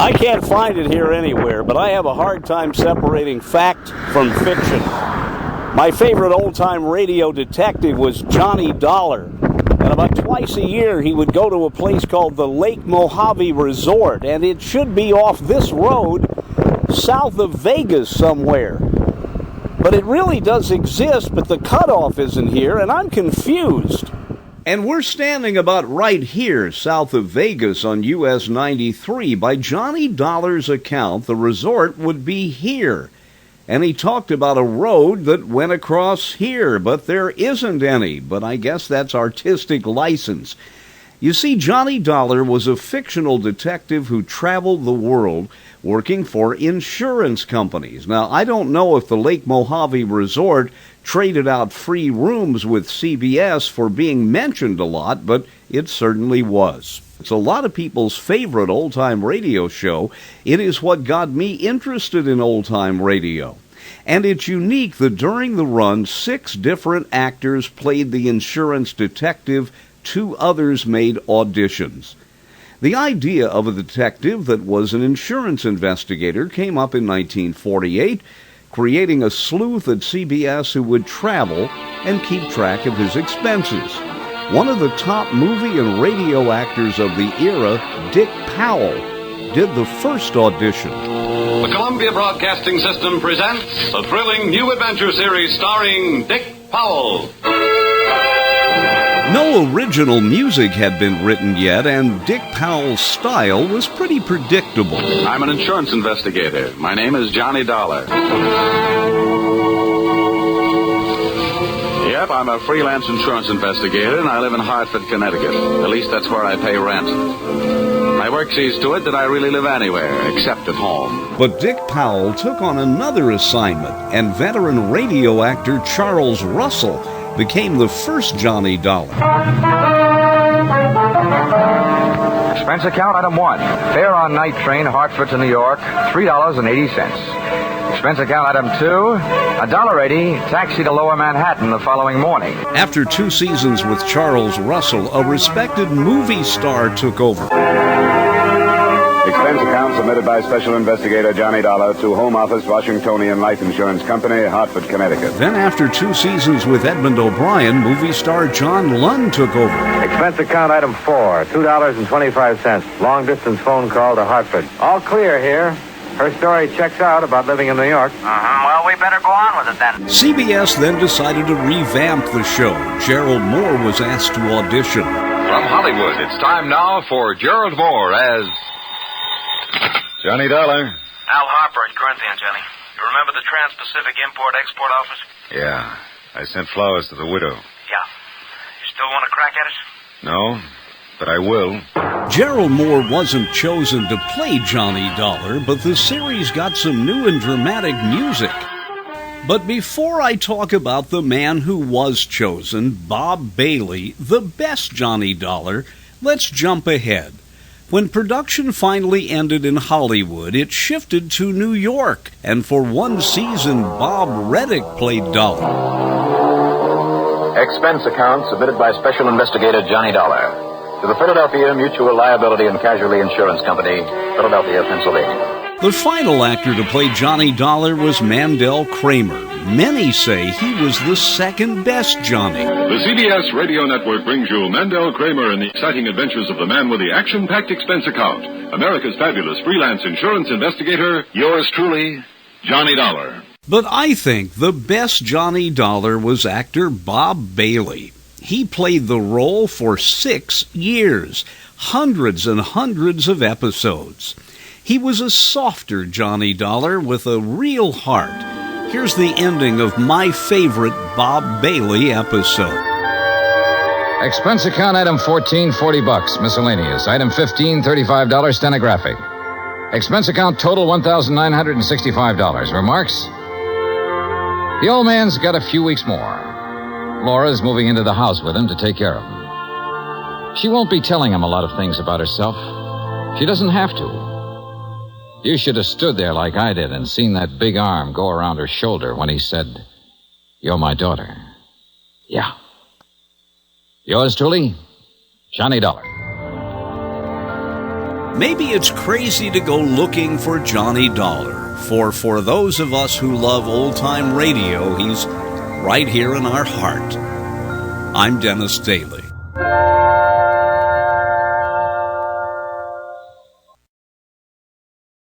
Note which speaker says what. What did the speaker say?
Speaker 1: I can't find it here anywhere, but I have a hard time separating fact from fiction. My favorite old-time radio detective was Johnny Dollar. And about twice a year, he would go to a place called the Lake Mojave Resort, and it should be off this road south of Vegas somewhere. But it really does exist, but the cutoff isn't here, and I'm confused. And we're standing about right here, south of Vegas on US 93. By Johnny Dollar's account, the resort would be here. And he talked about a road that went across here, but there isn't any. But I guess that's artistic license. You see, Johnny Dollar was a fictional detective who traveled the world working for insurance companies. Now, I don't know if the Lake Mojave Resort traded out free rooms with CBS for being mentioned a lot, but it certainly was. It's a lot of people's favorite old-time radio show. It is what got me interested in old-time radio. And it's unique that during the run, 6 different actors played the insurance detective, 2 others made auditions. The idea of a detective that was an insurance investigator came up in 1948, creating a sleuth at CBS who would travel and keep track of his expenses. One of the top movie and radio actors of the era, Dick Powell, did the first audition.
Speaker 2: The Columbia Broadcasting System presents a thrilling new adventure series starring Dick Powell.
Speaker 1: No original music had been written yet, and Dick Powell's style was pretty predictable.
Speaker 2: I'm an insurance investigator. My name is Johnny Dollar. Yep, I'm a freelance insurance investigator, and I live in Hartford, Connecticut. At least that's where I pay rent. My work sees to it that I really live anywhere, except at home.
Speaker 1: But Dick Powell took on another assignment, and veteran radio actor Charles Russell became the first Johnny Dollar.
Speaker 3: Expense account item 1. Fare on night train Hartford to New York, $3.80. Expense account item 2. $1.80. Taxi to Lower Manhattan the following morning.
Speaker 1: After 2 seasons with Charles Russell, a respected movie star took over.
Speaker 4: Expense account submitted by Special Investigator Johnny Dollar to Home Office, Washingtonian Life Insurance Company, Hartford, Connecticut.
Speaker 1: Then after 2 seasons with Edmund O'Brien, movie star John Lund took over.
Speaker 5: Expense account item 4, $2.25. Long distance phone call to Hartford. All clear here. Her story checks out about living in New York.
Speaker 6: Well, we better go on with it then.
Speaker 1: CBS then decided to revamp the show. Gerald Moore was asked to audition.
Speaker 7: From Hollywood, it's time now for Gerald Moore as Johnny Dollar.
Speaker 6: Al Harper at Corinthian, Johnny. You remember the Trans-Pacific Import-Export Office?
Speaker 7: Yeah, I sent flowers to the widow.
Speaker 6: Yeah. You still want to crack at it?
Speaker 7: No, but I will.
Speaker 1: Gerald Moore wasn't chosen to play Johnny Dollar, but the series got some new and dramatic music. But before I talk about the man who was chosen, Bob Bailey, the best Johnny Dollar, let's jump ahead. When production finally ended in Hollywood, it shifted to New York, and for 1 season, Bob Reddick played Dollar.
Speaker 8: Expense account submitted by Special Investigator Johnny Dollar to the Philadelphia Mutual Liability and Casualty Insurance Company, Philadelphia, Pennsylvania.
Speaker 1: The final actor to play Johnny Dollar was Mandel Kramer. Many say he was the second best Johnny.
Speaker 9: The CBS Radio Network brings you Mandel Kramer and the exciting adventures of the man with the action-packed expense account. America's fabulous freelance insurance investigator, yours truly, Johnny Dollar.
Speaker 1: But I think the best Johnny Dollar was actor Bob Bailey. He played the role for 6 years, hundreds and hundreds of episodes. He was a softer Johnny Dollar with a real heart. Here's the ending of my favorite Bob Bailey episode.
Speaker 10: Expense account item 14, $40. Miscellaneous. Item 15, $35, stenographic. Expense account total $1,965. Remarks? The old man's got a few weeks more. Laura's moving into the house with him to take care of him. She won't be telling him a lot of things about herself. She doesn't have to. You should have stood there like I did and seen that big arm go around her shoulder when he said, "You're my daughter." Yeah. Yours truly, Johnny Dollar.
Speaker 1: Maybe it's crazy to go looking for Johnny Dollar, for those of us who love old-time radio, he's right here in our heart. I'm Dennis Daly.